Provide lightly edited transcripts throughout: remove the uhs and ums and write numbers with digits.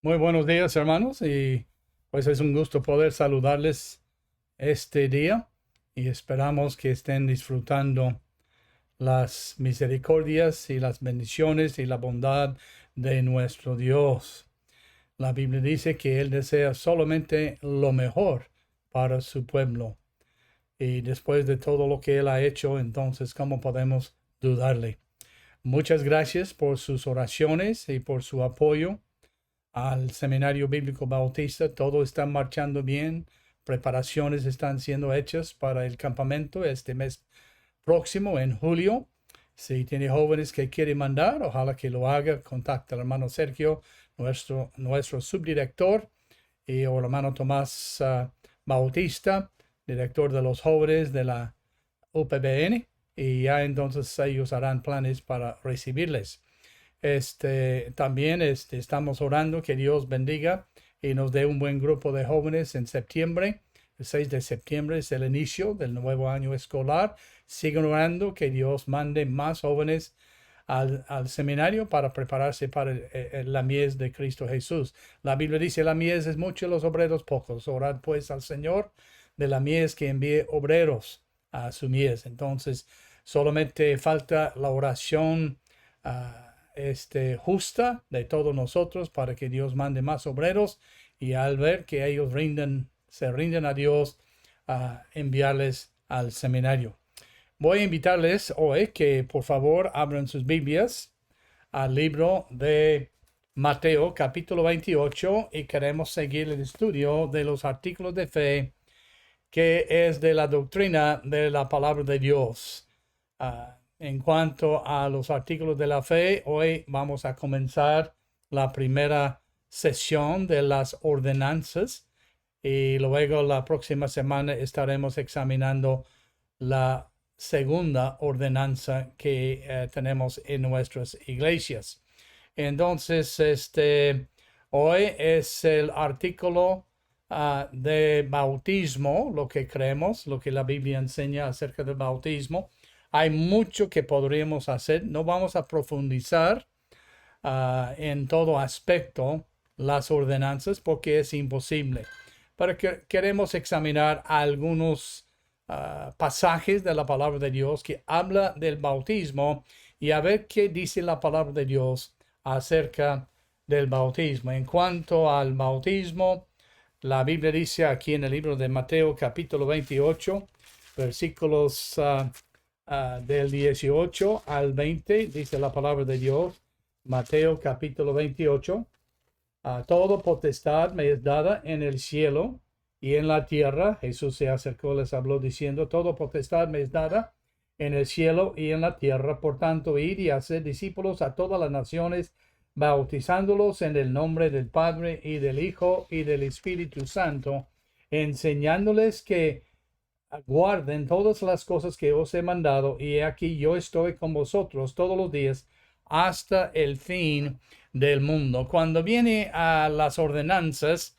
Muy buenos días, hermanos, y pues es un gusto poder saludarles este día y esperamos que estén disfrutando las misericordias y las bendiciones y la bondad de nuestro Dios. La Biblia dice que Él desea solamente lo mejor para su pueblo. Y después de todo lo que Él ha hecho, entonces, ¿cómo podemos dudarle? Muchas gracias por sus oraciones y por su apoyo al Seminario Bíblico Bautista. Todo está marchando bien. Preparaciones están siendo hechas para el campamento este mes próximo, en julio. Si tiene jóvenes que quiere mandar, ojalá que lo haga. Contacte al hermano Sergio, nuestro subdirector, o el hermano Tomás Bautista, director de los jóvenes de la UPBN. Y ya entonces ellos harán planes para recibirles. También estamos orando que Dios bendiga y nos dé un buen grupo de jóvenes en septiembre. El 6 de septiembre es el inicio del nuevo año escolar. Sigan orando que Dios mande más jóvenes al seminario para prepararse para la mies de Cristo Jesús. La Biblia dice, la mies es mucho, los obreros pocos. Orad pues al Señor de la mies que envíe obreros a su mies. Entonces, solamente falta la oración justa de todos nosotros para que Dios mande más obreros, y al ver que ellos se rinden a Dios, a enviarles al seminario. Voy a invitarles hoy que por favor abran sus Biblias al libro de Mateo capítulo 28, y queremos seguir el estudio de los artículos de fe, que es de la doctrina de la palabra de Dios. En cuanto a los artículos de la fe, hoy vamos a comenzar la primera sesión de las ordenanzas, y luego la próxima semana estaremos examinando la segunda ordenanza que tenemos en nuestras iglesias. Entonces, hoy es el artículo de bautismo, lo que creemos, lo que la Biblia enseña acerca del bautismo. Hay mucho que podríamos hacer. No vamos a profundizar en todo aspecto las ordenanzas porque es imposible. Pero queremos examinar algunos pasajes de la palabra de Dios que habla del bautismo, y a ver qué dice la palabra de Dios acerca del bautismo. En cuanto al bautismo, la Biblia dice aquí en el libro de Mateo capítulo 28, versículos del 18 al 20, dice la palabra de Dios. Mateo capítulo 28. Todo potestad me es dada en el cielo y en la tierra. Jesús se acercó, les habló diciendo, todo potestad me es dada en el cielo y en la tierra. Por tanto, id y hacer discípulos a todas las naciones, bautizándolos en el nombre del Padre y del Hijo y del Espíritu Santo, enseñándoles que guarden todas las cosas que os he mandado, y aquí yo estoy con vosotros todos los días hasta el fin del mundo. Cuando viene a las ordenanzas,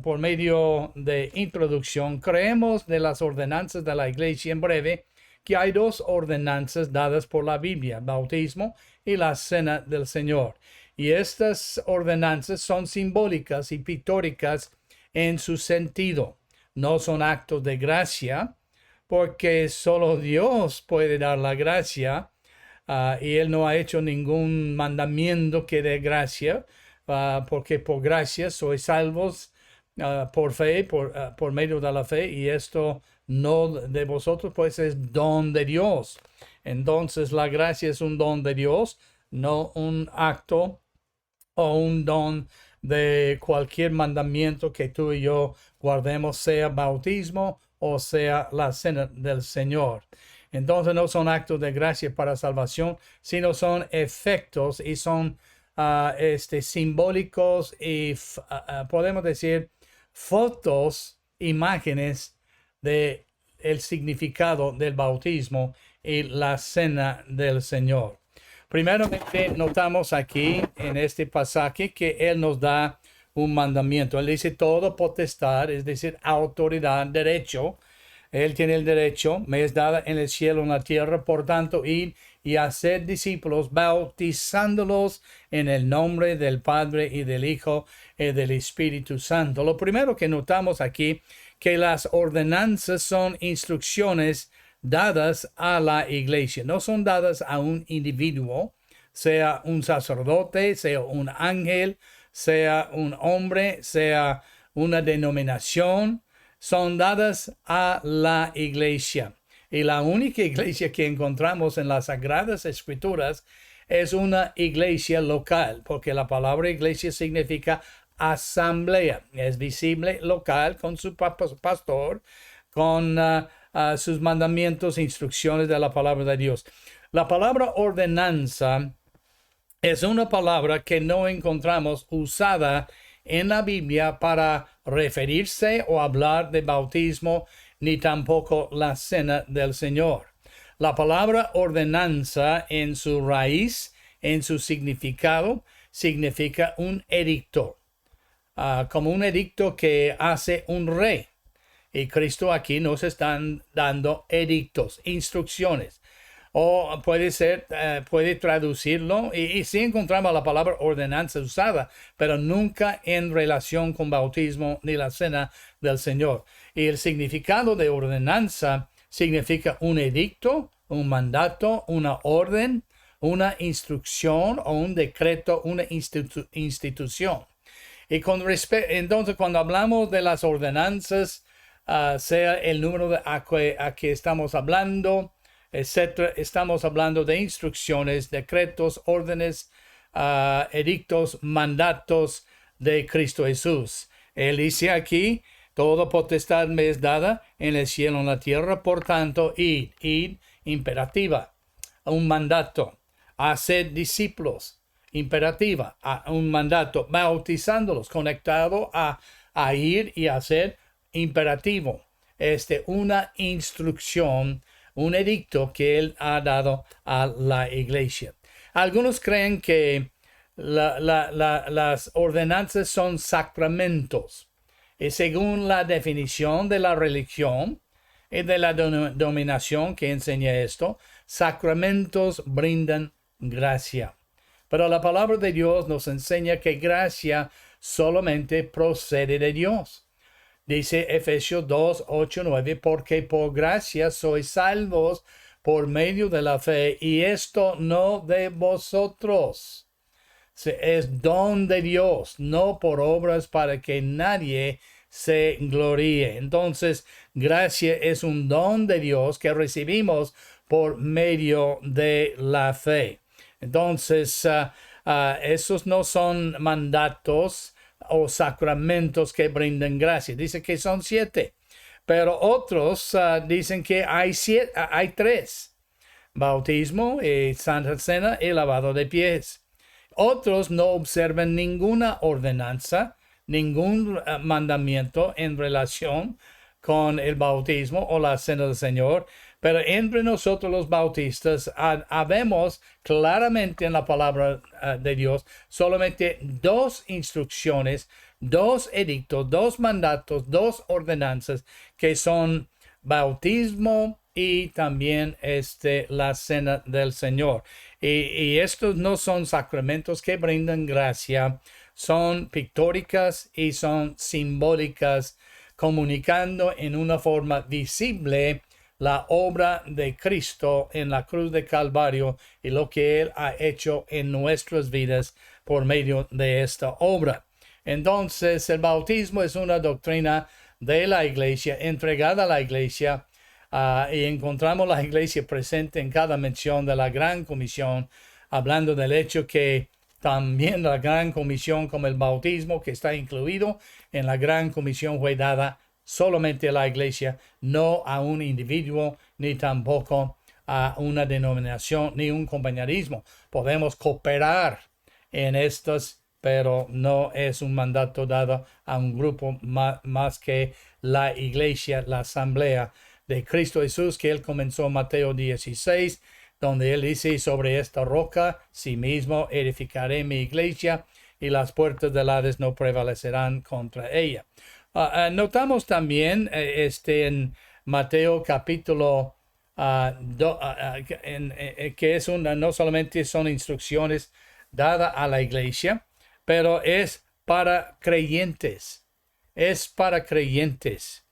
por medio de introducción, creemos de las ordenanzas de la iglesia en breve que hay dos ordenanzas dadas por la Biblia: bautismo y la cena del Señor. Y estas ordenanzas son simbólicas y pictóricas en su sentido. No son actos de gracia, porque solo Dios puede dar la gracia, y Él no ha hecho ningún mandamiento que dé gracia, porque por gracia sois salvos por fe, por medio de la fe, y esto no de vosotros, pues es don de Dios. Entonces la gracia es un don de Dios, no un acto o un don de cualquier mandamiento que tú y yo guardemos, sea bautismo o sea la cena del Señor. Entonces no son actos de gracia para salvación, sino son efectos, y son simbólicos y podemos decir fotos, imágenes de el significado del bautismo y la cena del Señor. Primeramente, notamos aquí en este pasaje que Él nos da un mandamiento. Él dice todo potestad, es decir, autoridad, derecho, Él tiene el derecho, me es dada en el cielo, en la tierra, por tanto, id y hacer discípulos, bautizándolos en el nombre del Padre y del Hijo y del Espíritu Santo. Lo primero que notamos aquí, que las ordenanzas son instrucciones dadas a la iglesia, no son dadas a un individuo, sea un sacerdote, sea un ángel, sea un hombre, sea una denominación, son dadas a la iglesia. Y la única iglesia que encontramos en las Sagradas Escrituras es una iglesia local, porque la palabra iglesia significa asamblea. Es visible local con su pastor, con sus mandamientos, instrucciones de la palabra de Dios. La palabra ordenanza es una palabra que no encontramos usada en la Biblia para referirse o hablar de bautismo, ni tampoco la cena del Señor. La palabra ordenanza en su raíz, en su significado, significa un edicto, como un edicto que hace un rey. Y Cristo aquí nos están dando edictos, instrucciones. O puede traducirlo, y sí encontramos la palabra ordenanza usada, pero nunca en relación con bautismo ni la cena del Señor. Y el significado de ordenanza significa un edicto, un mandato, una orden, una instrucción o un decreto, una institución. Y entonces cuando hablamos de las ordenanzas, sea el número a que estamos hablando, etcétera, estamos hablando de instrucciones, decretos, órdenes, edictos, mandatos de Cristo Jesús. Él dice aquí, toda potestad me es dada en el cielo y en la tierra, por tanto, id, imperativa, un mandato, hacer discípulos, imperativa, un mandato, bautizándolos, conectado a ir y hacer, imperativo, una instrucción, un edicto que él ha dado a la iglesia. Algunos creen que las ordenanzas son sacramentos. Y según la definición de la religión y de la denominación que enseña esto, sacramentos brindan gracia. Pero la palabra de Dios nos enseña que gracia solamente procede de Dios. Dice Efesios 2, 8, 9, porque por gracia sois salvos por medio de la fe, y esto no de vosotros. Es don de Dios, no por obras para que nadie se gloríe. Entonces, gracia es un don de Dios que recibimos por medio de la fe. Entonces, esos no son mandatos o sacramentos que brindan gracia. Dice que son 7, pero otros dicen que hay 3: bautismo, Santa Cena y lavado de pies. Otros no observan ninguna ordenanza, ningún mandamiento en relación con el bautismo o la cena del Señor, pero entre nosotros los bautistas habemos claramente en la palabra de Dios solamente 2 instrucciones, 2 edictos, 2 mandatos, 2 ordenanzas que son bautismo y también la cena del Señor. Y estos no son sacramentos que brindan gracia, son pictóricas y son simbólicas, comunicando en una forma visible la obra de Cristo en la cruz de Calvario y lo que Él ha hecho en nuestras vidas por medio de esta obra. Entonces, el bautismo es una doctrina de la iglesia, entregada a la iglesia, y encontramos la iglesia presente en cada mención de la Gran Comisión, hablando del hecho que también la Gran Comisión, como el bautismo que está incluido en la Gran Comisión, fue dada solamente a la iglesia, no a un individuo, ni tampoco a una denominación, ni un compañerismo. Podemos cooperar en estos, pero no es un mandato dado a un grupo más que la iglesia, la asamblea de Cristo Jesús, que él comenzó en Mateo 16, donde él dice: sobre esta roca, sí mismo edificaré mi iglesia, y las puertas del Hades no prevalecerán contra ella. Notamos también Mateo capítulo que es no solamente son instrucciones dadas a la iglesia, pero es para creyentes. Es para creyentes.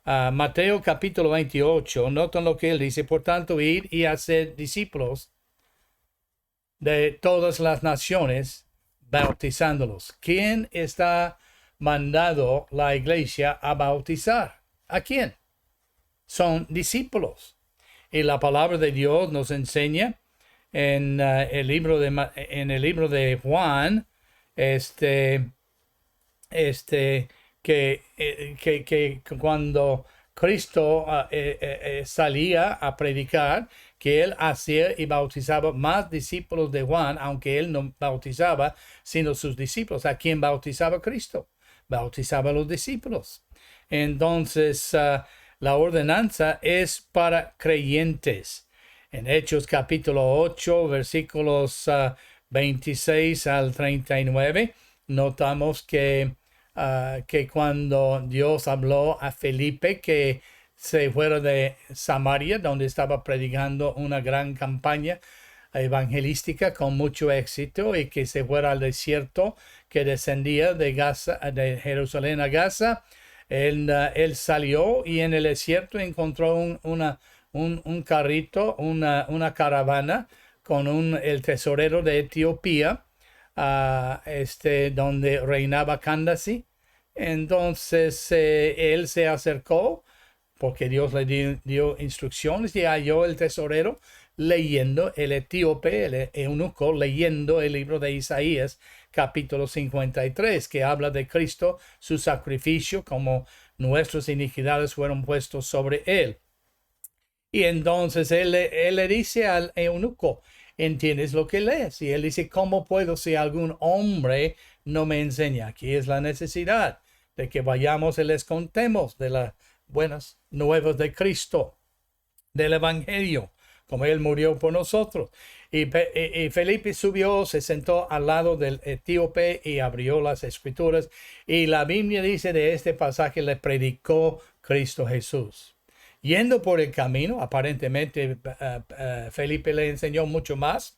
Mateo capítulo 28, notan lo que él dice: por tanto, ir y hacer discípulos de todas las naciones, bautizándolos. ¿Quién está mandando la iglesia a bautizar? ¿A quién? Son discípulos. Y la palabra de Dios nos enseña en el libro de Juan, que cuando Cristo salía a predicar, que él hacía y bautizaba más discípulos de Juan, aunque él no bautizaba, sino sus discípulos. ¿A quién bautizaba Cristo? Bautizaba a los discípulos. Entonces, la ordenanza es para creyentes. En Hechos capítulo 8, versículos 26 al 39, notamos que cuando Dios habló a Felipe que se fuera de Samaria, donde estaba predicando una gran campaña evangelística con mucho éxito, y que se fuera al desierto que descendía de Gaza, de Jerusalén a Gaza, él salió y en el desierto encontró un carrito, una caravana con el tesorero de Etiopía, donde reinaba Candace. Entonces él se acercó porque Dios le dio instrucciones, y halló el tesorero leyendo, el etíope, el eunuco, leyendo el libro de Isaías capítulo 53, que habla de Cristo, su sacrificio, como nuestras iniquidades fueron puestos sobre él. Y entonces él le dice al eunuco: ¿entiendes lo que lees? Y él dice: ¿cómo puedo si algún hombre no me enseña? Aquí es la necesidad de que vayamos y les contemos de las buenas nuevas de Cristo, del Evangelio, como él murió por nosotros. Y Felipe subió, se sentó al lado del etíope y abrió las escrituras. Y la Biblia dice de este pasaje: le predicó Cristo Jesús. Yendo por el camino, aparentemente Felipe le enseñó mucho más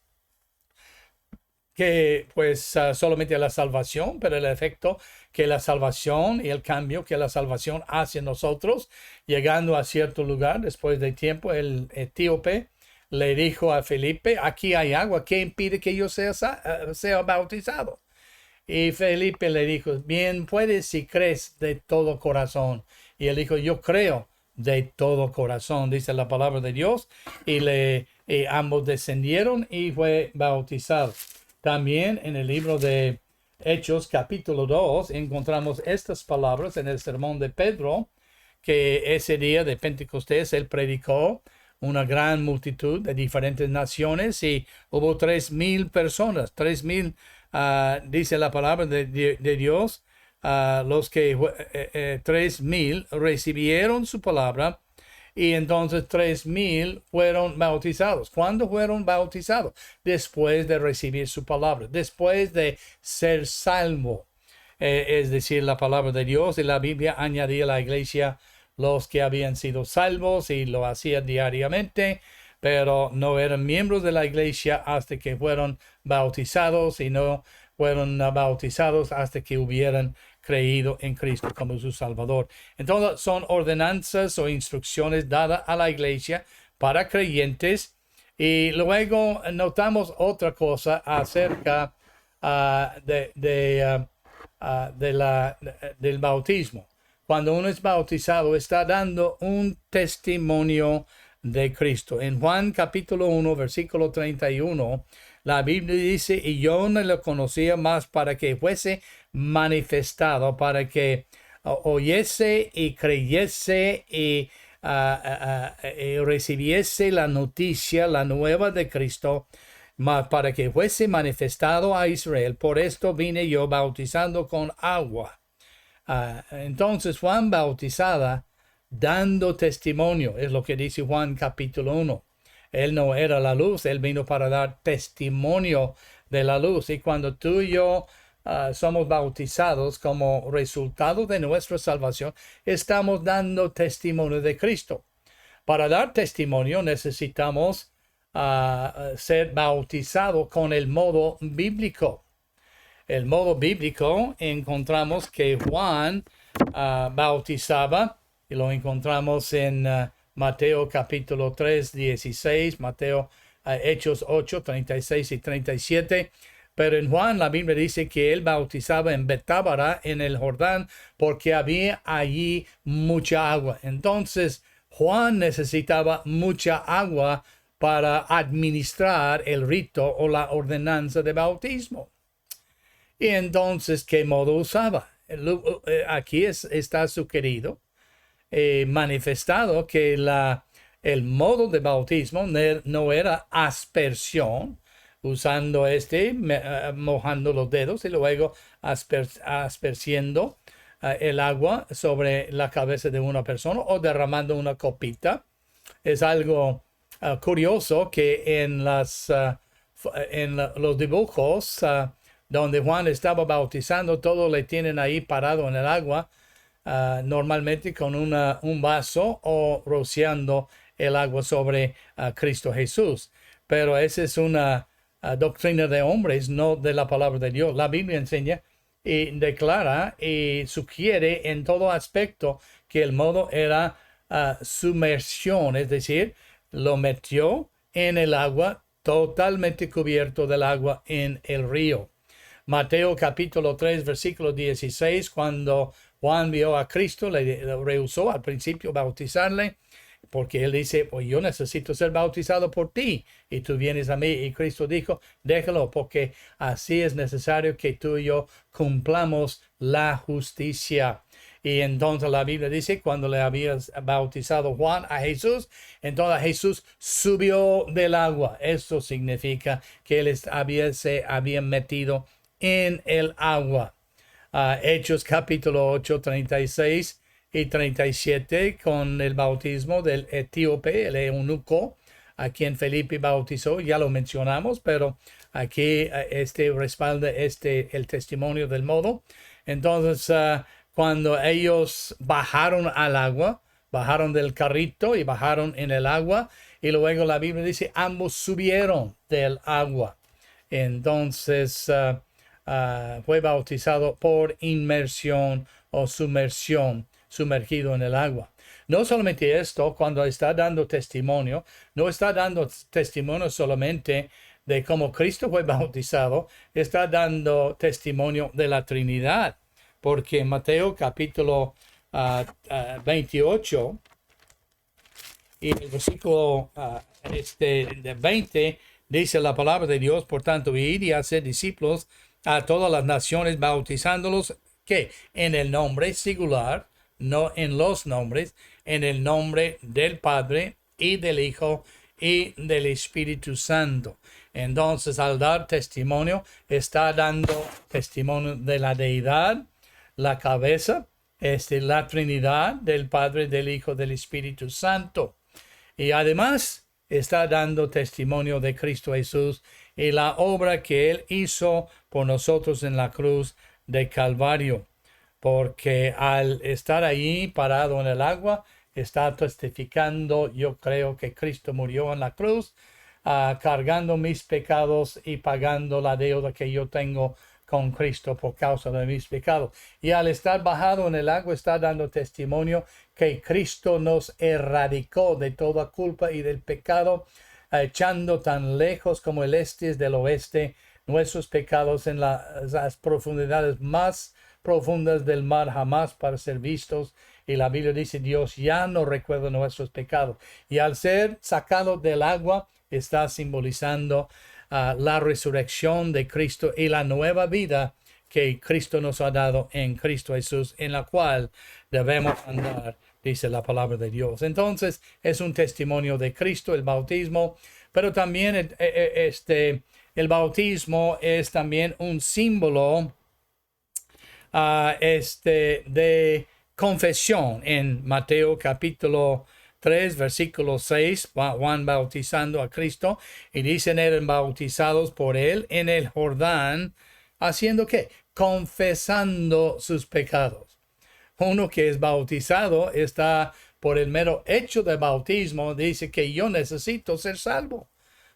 que pues solamente la salvación, pero el efecto que la salvación y el cambio que la salvación hace en nosotros. Llegando a cierto lugar, después de tiempo, el etíope le dijo a Felipe: aquí hay agua, ¿qué impide que yo sea bautizado? Y Felipe le dijo: bien puedes si crees de todo corazón. Y él dijo: yo creo de todo corazón, dice la palabra de Dios. Y ambos descendieron y fue bautizado. También en el libro de Hechos capítulo 2 encontramos estas palabras en el sermón de Pedro, que ese día de Pentecostés él predicó una gran multitud de diferentes naciones, y hubo 3,000 personas, 3,000, dice la palabra de Dios, los que 3,000 recibieron su palabra, y entonces 3,000 fueron bautizados. ¿Cuándo fueron bautizados? Después de recibir su palabra, después de ser salvo. Es decir, la palabra de Dios, y la Biblia añadía a la iglesia los que habían sido salvos, y lo hacían diariamente, pero no eran miembros de la iglesia hasta que fueron bautizados, y no fueron bautizados hasta que hubieran creído en Cristo como su Salvador. Entonces son ordenanzas o instrucciones dadas a la iglesia para creyentes. Y luego notamos otra cosa acerca del bautismo. Cuando uno es bautizado, está dando un testimonio de Cristo. En Juan capítulo 1, versículo 31, la Biblia dice: y yo no lo conocía más para que fuese manifestado, para que oyese y creyese y recibiese la noticia, la nueva de Cristo, mas para que fuese manifestado a Israel. Por esto vine yo bautizando con agua. Entonces Juan bautizaba dando testimonio, es lo que dice Juan capítulo 1. Él no era la luz, él vino para dar testimonio de la luz. Y cuando tú y yo somos bautizados como resultado de nuestra salvación, estamos dando testimonio de Cristo. Para dar testimonio necesitamos ser bautizados con el modo bíblico. El modo bíblico encontramos que Juan bautizaba, y lo encontramos en Mateo capítulo 3, 16, Mateo Hechos 8, 36 y 37. Pero en Juan la Biblia dice que él bautizaba en Betábara, en el Jordán, porque había allí mucha agua. Entonces Juan necesitaba mucha agua para administrar el rito o la ordenanza de bautismo. Y entonces, ¿qué modo usaba? Aquí está sugerido, manifestado que el modo de bautismo no era aspersión, usando mojando los dedos y luego asperciendo el agua sobre la cabeza de una persona o derramando una copita. Es algo curioso que en los dibujos donde Juan estaba bautizando, todos le tienen ahí parado en el agua, normalmente con un vaso o rociando el agua sobre Cristo Jesús. Pero esa es una doctrina de hombres, no de la palabra de Dios. La Biblia enseña y declara y sugiere en todo aspecto que el modo era sumersión, es decir, lo metió en el agua, totalmente cubierto del agua en el río. Mateo capítulo 3, versículo 16, cuando Juan vio a Cristo, le rehusó al principio bautizarle, porque él dice, pues yo necesito ser bautizado por ti, y tú vienes a mí. Y Cristo dijo, déjalo, porque así es necesario que tú y yo cumplamos la justicia. Y entonces la Biblia dice, cuando le había bautizado Juan a Jesús, entonces Jesús subió del agua. Eso significa que él se había metido en el agua. Hechos capítulo 8, 36 y 37, con el bautismo del etíope, el eunuco, a quien Felipe bautizó, ya lo mencionamos, pero aquí respalda el testimonio del modo. Entonces, cuando ellos bajaron al agua, bajaron del carrito y bajaron en el agua, y luego la Biblia dice, ambos subieron del agua. Entonces, fue bautizado por inmersión o sumersión, sumergido en el agua. No solamente esto, cuando está dando testimonio, no está dando testimonio solamente de cómo Cristo fue bautizado, está dando testimonio de la Trinidad, porque en Mateo capítulo 28 y el versículo de 20 dice la palabra de Dios, por tanto, ir y hacer discípulos a todas las naciones, bautizándolos, ¿qué? En el nombre singular, no en los nombres, en el nombre del Padre y del Hijo y del Espíritu Santo. Entonces, al dar testimonio, está dando testimonio de la deidad, la cabeza, la Trinidad del Padre, del Hijo, del Espíritu Santo. Y además, está dando testimonio de Cristo Jesús y la obra que Él hizo por nosotros en la cruz de Calvario. Porque al estar ahí parado en el agua, está testificando, yo creo que Cristo murió en la cruz, cargando mis pecados y pagando la deuda que yo tengo con Cristo por causa de mis pecados. Y al estar bajado en el agua, está dando testimonio que Cristo nos erradicó de toda culpa y del pecado, echando tan lejos como el este es del oeste nuestros pecados en las profundidades más profundas del mar, jamás para ser vistos. Y la Biblia dice, Dios ya no recuerda nuestros pecados. Y al ser sacado del agua, está simbolizando la resurrección de Cristo y la nueva vida que Cristo nos ha dado en Cristo Jesús, en la cual debemos andar, dice la palabra de Dios. Entonces, es un testimonio de Cristo, el bautismo, pero también el bautismo es también un símbolo de confesión. En Mateo capítulo 3, versículo 6, Juan bautizando a Cristo, y dicen, eran bautizados por él en el Jordán, ¿Haciendo qué? Confesando sus pecados. Uno que es bautizado está por el mero hecho de bautismo, dice que yo necesito ser salvo,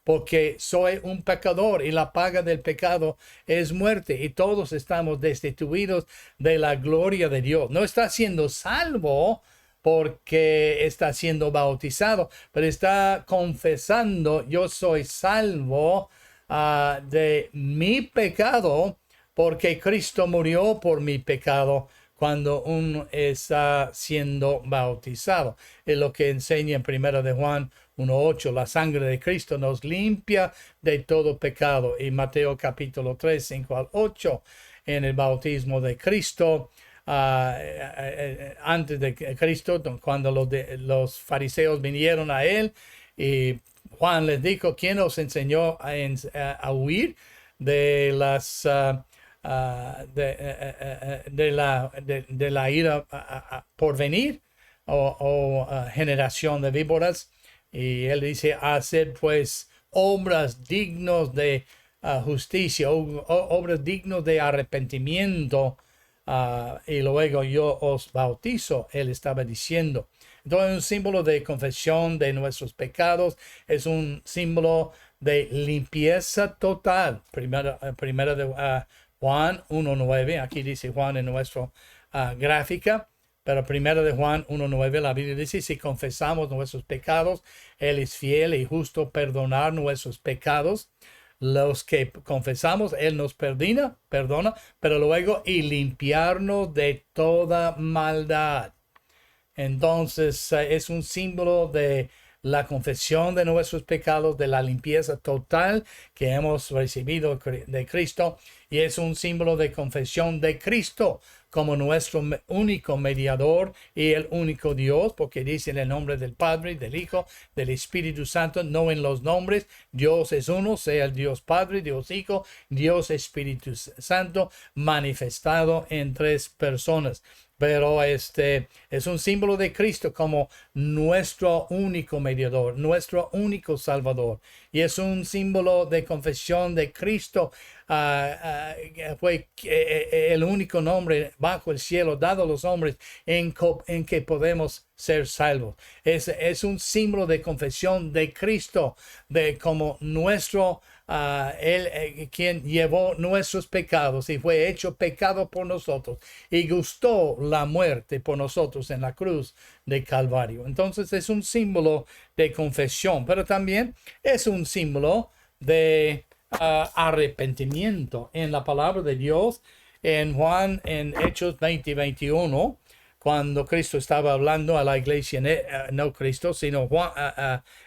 porque soy un pecador y la paga del pecado es muerte y todos estamos destituidos de la gloria de Dios. No está siendo salvo porque está siendo bautizado, pero está confesando: yo soy salvo de mi pecado, porque Cristo murió por mi pecado cuando uno está siendo bautizado. Es lo que enseña en 1 de Juan 1:8. La sangre de Cristo nos limpia de todo pecado. Y Mateo capítulo 3, 5 al 8, en el bautismo de Cristo, antes de Cristo, cuando los fariseos vinieron a él, y Juan les dijo: ¿quién os enseñó a huir de las de la ira por venir, o generación de víboras? Y él dice: hacer pues obras dignas de justicia, obras dignas de arrepentimiento, y luego yo os bautizo. Él estaba diciendo. Entonces, es un símbolo de confesión de nuestros pecados, es un símbolo de limpieza total. Primera de Juan 1:9, aquí dice Juan en nuestra gráfica, pero 1 de Juan 1:9, la Biblia dice: si confesamos nuestros pecados, Él es fiel y justo perdonar nuestros pecados. Los que confesamos, Él nos perdona, pero luego y limpiarnos de toda maldad. Entonces, es un símbolo de la confesión de nuestros pecados, de la limpieza total que hemos recibido de Cristo, y es un símbolo de confesión de Cristo como nuestro único mediador y el único Dios, porque dice en el nombre del Padre, del Hijo, del Espíritu Santo, no en los nombres. Dios es uno, sea el Dios Padre, Dios Hijo, Dios Espíritu Santo, manifestado en tres personas. Pero es un símbolo de Cristo como nuestro único mediador, nuestro único Salvador. Y es un símbolo de confesión de Cristo. Fue el único nombre bajo el cielo dado a los hombres en que podemos ser salvos. Es un símbolo de confesión de Cristo, de como nuestro Él, quien llevó nuestros pecados y fue hecho pecado por nosotros y gustó la muerte por nosotros en la cruz de Calvario. Entonces es un símbolo de confesión, pero también es un símbolo de arrepentimiento. En la palabra de Dios, en Hechos 20:21, cuando Cristo estaba hablando a la iglesia, no Cristo, sino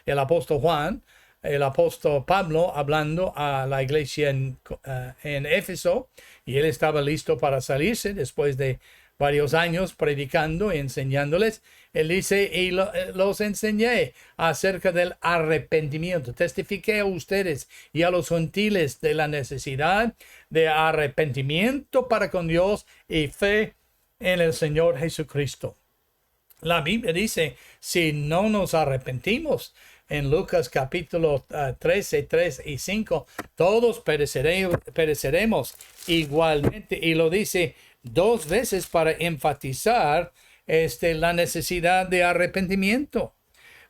el apóstol Juan, el apóstol Pablo hablando a la iglesia en Éfeso, y él estaba listo para salirse después de varios años predicando y enseñándoles. Él dice: y los enseñé acerca del arrepentimiento. Testifiqué a ustedes y a los gentiles de la necesidad de arrepentimiento para con Dios y fe en el Señor Jesucristo. La Biblia dice: si no nos arrepentimos, en Lucas capítulo 13, 3 y 5, todos pereceremos igualmente. Y lo dice dos veces para enfatizar la necesidad de arrepentimiento.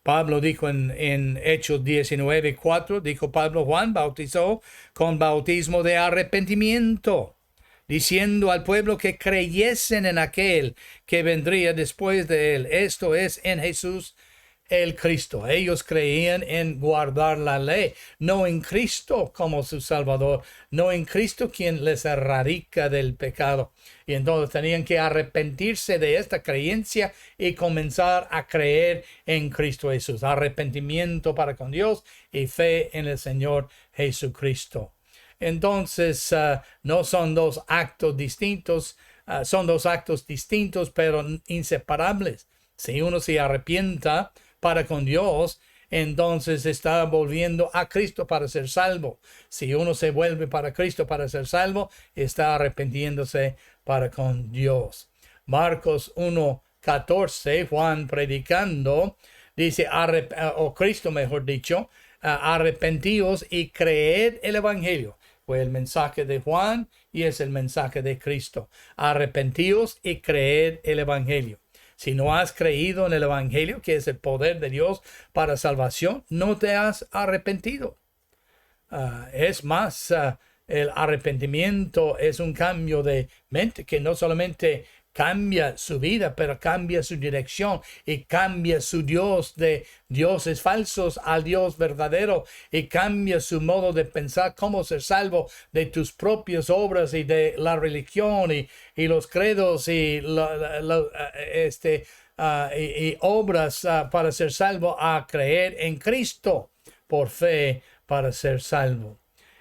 Pablo dijo en Hechos 19:4, dijo Pablo: Juan bautizó con bautismo de arrepentimiento, diciendo al pueblo que creyesen en aquel que vendría después de él, esto es, en Jesús el Cristo. Ellos creían en guardar la ley, no en Cristo como su Salvador, no en Cristo quien les erradica del pecado. Y entonces tenían que arrepentirse de esta creencia y comenzar a creer en Cristo Jesús. Arrepentimiento para con Dios y fe en el Señor Jesucristo. Entonces, no son dos actos distintos, son dos actos distintos pero inseparables. Si uno se arrepienta para con Dios, entonces está volviendo a Cristo para ser salvo. Si uno se vuelve para Cristo para ser salvo, está arrepintiéndose para con Dios. Marcos 1:14, Juan predicando, dice, o Cristo mejor dicho, arrepentíos y creed el Evangelio. Fue el mensaje de Juan y es el mensaje de Cristo. Arrepentíos y creed el Evangelio. Si no has creído en el Evangelio, que es el poder de Dios para salvación, no te has arrepentido. Es más, el arrepentimiento es un cambio de mente que no solamente cambia su vida, pero cambia su dirección y cambia su Dios de dioses falsos al Dios verdadero y cambia su modo de pensar cómo ser salvo de tus propias obras y de la religión y los credos y obras para ser salvo, a creer en Cristo por fe para ser salvo.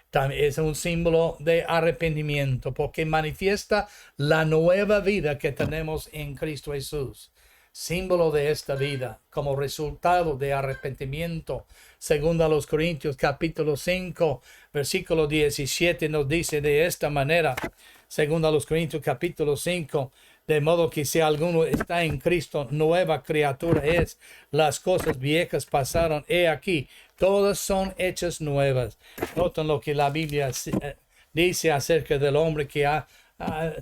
También es un símbolo de arrepentimiento porque manifiesta la nueva vida que tenemos en Cristo Jesús. Símbolo de esta vida como resultado de arrepentimiento. Según a los Corintios capítulo 5, versículo 17 nos dice de esta manera. Según a los Corintios capítulo 5, de modo que si alguno está en Cristo, nueva criatura es. Las cosas viejas pasaron, he aquí, todas son hechas nuevas. Noten lo que la Biblia dice acerca del hombre que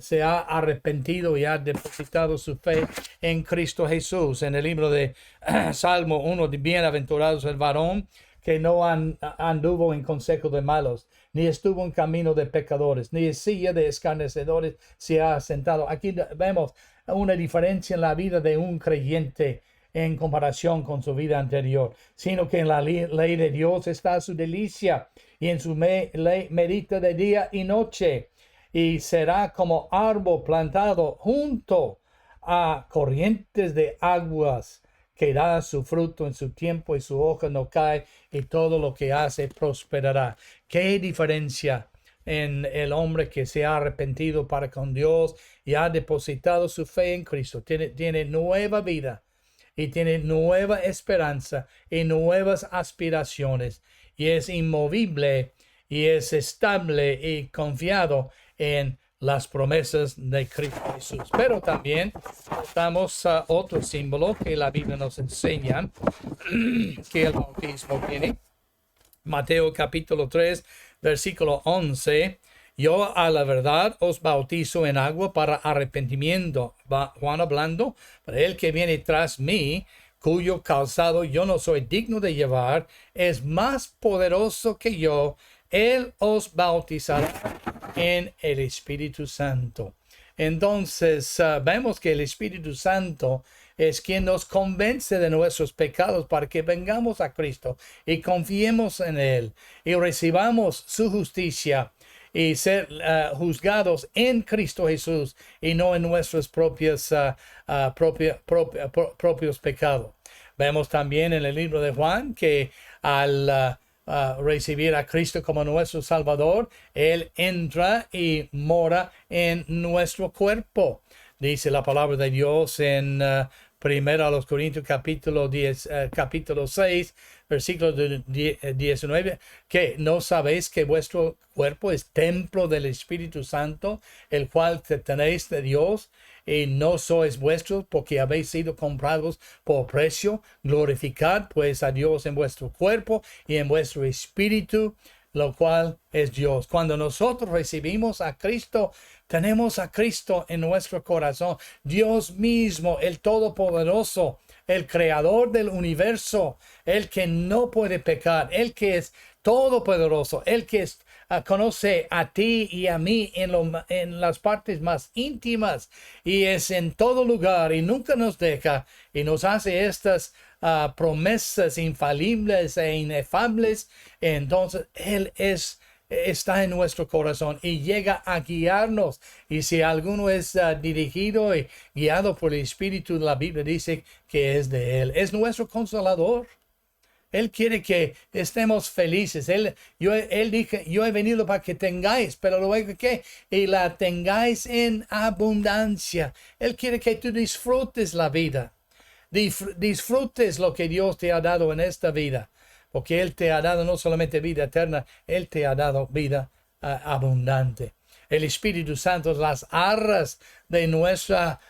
se ha arrepentido y ha depositado su fe en Cristo Jesús. En el libro de Salmo 1, bienaventurado es el varón que no anduvo en consejo de malos, ni estuvo en camino de pecadores, ni en silla de escarnecedores se ha sentado. Aquí vemos una diferencia en la vida de un creyente en comparación con su vida anterior, sino que en la ley de Dios está su delicia, y en su ley medita de día y noche, y será como árbol plantado junto a corrientes de aguas, que da su fruto en su tiempo y su hoja no cae, y todo lo que hace prosperará. Qué diferencia en el hombre que se ha arrepentido para con Dios y ha depositado su fe en Cristo. Tiene nueva vida y tiene nueva esperanza y nuevas aspiraciones, y es inmovible y es estable y confiado en las promesas de Cristo Jesús. Pero también notamos otro símbolo que la Biblia nos enseña que el bautismo tiene. Mateo capítulo 3, versículo 11. Yo a la verdad os bautizo en agua para arrepentimiento. Va Juan hablando, para el que viene tras mí, cuyo calzado yo no soy digno de llevar, es más poderoso que yo. Él os bautizará en el Espíritu Santo. Entonces, vemos que el Espíritu Santo es quien nos convence de nuestros pecados para que vengamos a Cristo y confiemos en Él y recibamos su justicia y ser juzgados en Cristo Jesús y no en nuestros propios pecados. Vemos también en el libro de Juan que al recibir a Cristo como nuestro Salvador, Él entra y mora en nuestro cuerpo. Dice la palabra de Dios en Primero a los Corintios capítulo 6, versículo 19, que no sabéis que vuestro cuerpo es templo del Espíritu Santo, el cual tenéis de Dios, y no sois vuestros, porque habéis sido comprados por precio. Glorificad pues a Dios en vuestro cuerpo y en vuestro espíritu, lo cual es Dios. Cuando nosotros recibimos a Cristo, tenemos a Cristo en nuestro corazón. Dios mismo, el Todopoderoso, el Creador del universo, el que no puede pecar, el que es todopoderoso, el que conoce a ti y a mí en las partes más íntimas, y es en todo lugar y nunca nos deja, y nos hace estas promesas infalibles e inefables. Entonces Él está en nuestro corazón y llega a guiarnos. Y si alguno es dirigido y guiado por el Espíritu, la Biblia dice que es de Él. Es nuestro consolador. Él quiere que estemos felices. Él dice, yo he venido para que tengáis, pero luego que y la tengáis en abundancia. Él quiere que tú disfrutes la vida. Disfrutes lo que Dios te ha dado en esta vida. Porque Él te ha dado no solamente vida eterna, Él te ha dado vida abundante. El Espíritu Santo es las arras de nuestra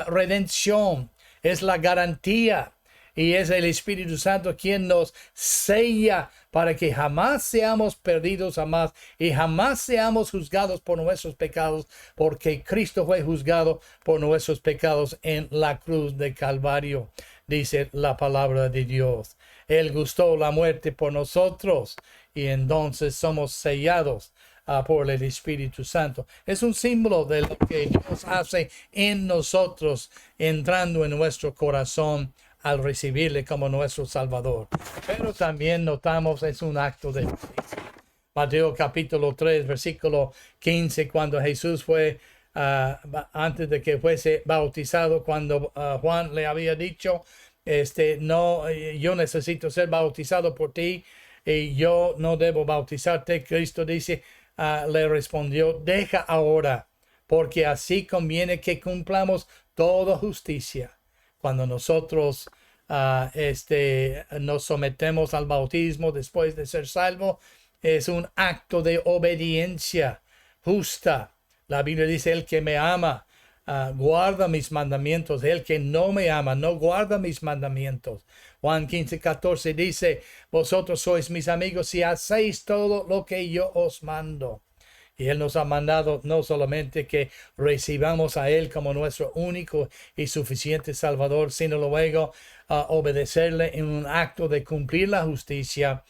redención. Es la garantía. Y es el Espíritu Santo quien nos sella para que jamás seamos perdidos jamás y jamás seamos juzgados por nuestros pecados, porque Cristo fue juzgado por nuestros pecados en la cruz de Calvario, dice la palabra de Dios. Él gustó la muerte por nosotros y entonces somos sellados por el Espíritu Santo. Es un símbolo de lo que Dios hace en nosotros, entrando en nuestro corazón al recibirle como nuestro Salvador. Pero también notamos es un acto de justicia. Mateo capítulo 3, versículo 15, cuando Jesús fue, antes de que fuese bautizado, cuando Juan le había dicho, no, yo necesito ser bautizado por ti y yo no debo bautizarte. Cristo dice, le respondió, deja ahora, porque así conviene que cumplamos toda justicia. Cuando nosotros nos sometemos al bautismo después de ser salvo, es un acto de obediencia justa. La Biblia dice, el que me ama, guarda mis mandamientos. El que no me ama, no guarda mis mandamientos. Juan 15:14 dice, vosotros sois mis amigos si hacéis todo lo que yo os mando. Y Él nos ha mandado no solamente que recibamos a Él como nuestro único y suficiente Salvador, sino luego obedecerle en un acto de cumplir la justicia,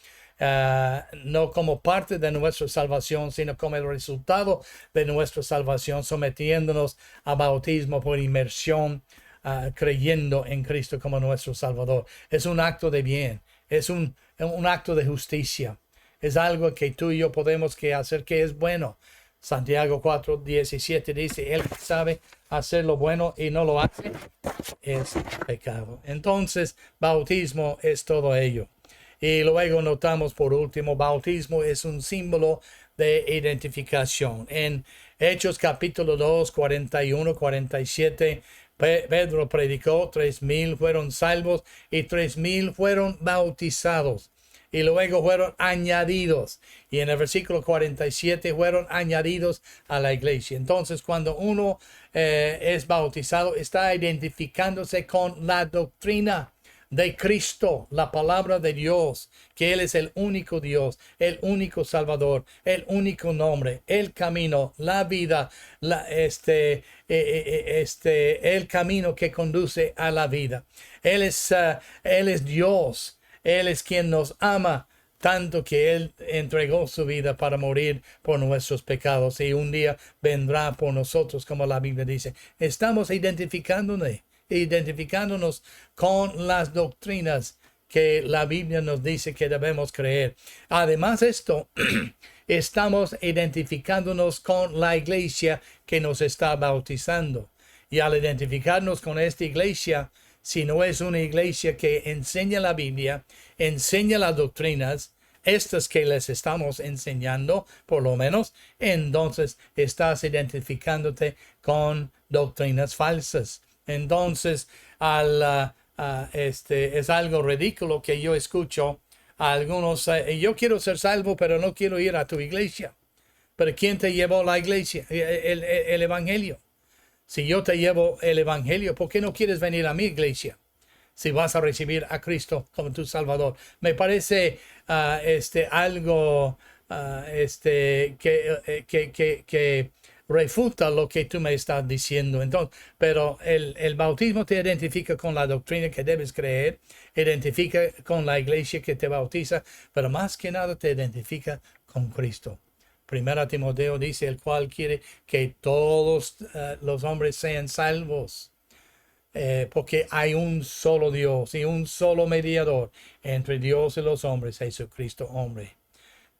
no como parte de nuestra salvación, sino como el resultado de nuestra salvación, sometiéndonos a bautismo por inmersión, creyendo en Cristo como nuestro Salvador. Es un acto de bien, es un acto de justicia. Es algo que tú y yo podemos hacer que es bueno. Santiago 4:17 dice, el que sabe hacer lo bueno y no lo hace, es pecado. Entonces, bautismo es todo ello. Y luego notamos por último, bautismo es un símbolo de identificación. En Hechos capítulo 2, 41, 47, Pedro predicó, 3,000 fueron salvos y 3,000 fueron bautizados. Y luego fueron añadidos. Y en el versículo 47 fueron añadidos a la iglesia. Entonces, cuando uno es bautizado, está identificándose con la doctrina de Cristo, la palabra de Dios, que Él es el único Dios, el único Salvador, el único nombre, el camino, la vida, el camino que conduce a la vida. Él es Dios. Él es quien nos ama tanto que Él entregó su vida para morir por nuestros pecados y un día vendrá por nosotros, como la Biblia dice. Estamos identificándonos con las doctrinas que la Biblia nos dice que debemos creer. Además esto, estamos identificándonos con la iglesia que nos está bautizando. Y al identificarnos con esta iglesia, si no es una iglesia que enseña la Biblia, enseña las doctrinas, estas que les estamos enseñando, por lo menos, entonces estás identificándote con doctrinas falsas. Entonces, es algo ridículo que yo escucho a algunos, yo quiero ser salvo, pero no quiero ir a tu iglesia. ¿Pero quién te llevó a la iglesia? El evangelio. Si yo te llevo el evangelio, ¿por qué no quieres venir a mi iglesia? Si vas a recibir a Cristo como tu Salvador. Me parece algo que refuta lo que tú me estás diciendo. Entonces, pero el bautismo te identifica con la doctrina que debes creer, identifica con la iglesia que te bautiza, pero más que nada te identifica con Cristo. Primera Timoteo dice, el cual quiere que todos los hombres sean salvos, porque hay un solo Dios y un solo mediador entre Dios y los hombres, Jesucristo hombre.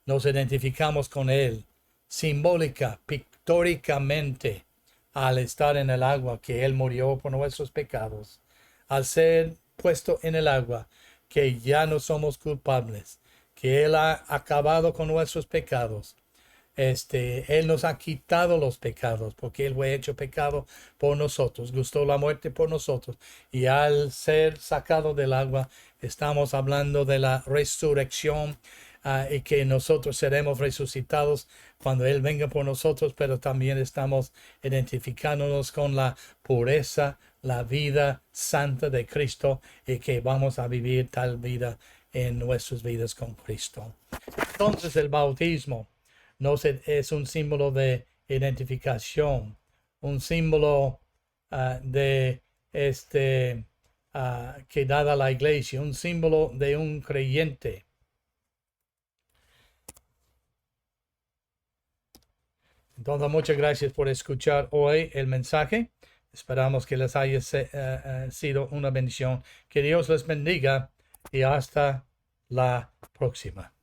Nos identificamos con Él simbólica, pictóricamente, al estar en el agua, que Él murió por nuestros pecados, al ser puesto en el agua, que ya no somos culpables, que Él ha acabado con nuestros pecados. Él nos ha quitado los pecados porque Él fue hecho pecado por nosotros, gustó la muerte por nosotros, y al ser sacado del agua estamos hablando de la resurrección, y que nosotros seremos resucitados cuando Él venga por nosotros, pero también estamos identificándonos con la pureza, la vida santa de Cristo, y que vamos a vivir tal vida en nuestras vidas con Cristo. Entonces el bautismo es un símbolo de identificación, un símbolo de que dada la iglesia, un símbolo de un creyente. Entonces, muchas gracias por escuchar hoy el mensaje. Esperamos que les haya sido una bendición. Que Dios les bendiga y hasta la próxima.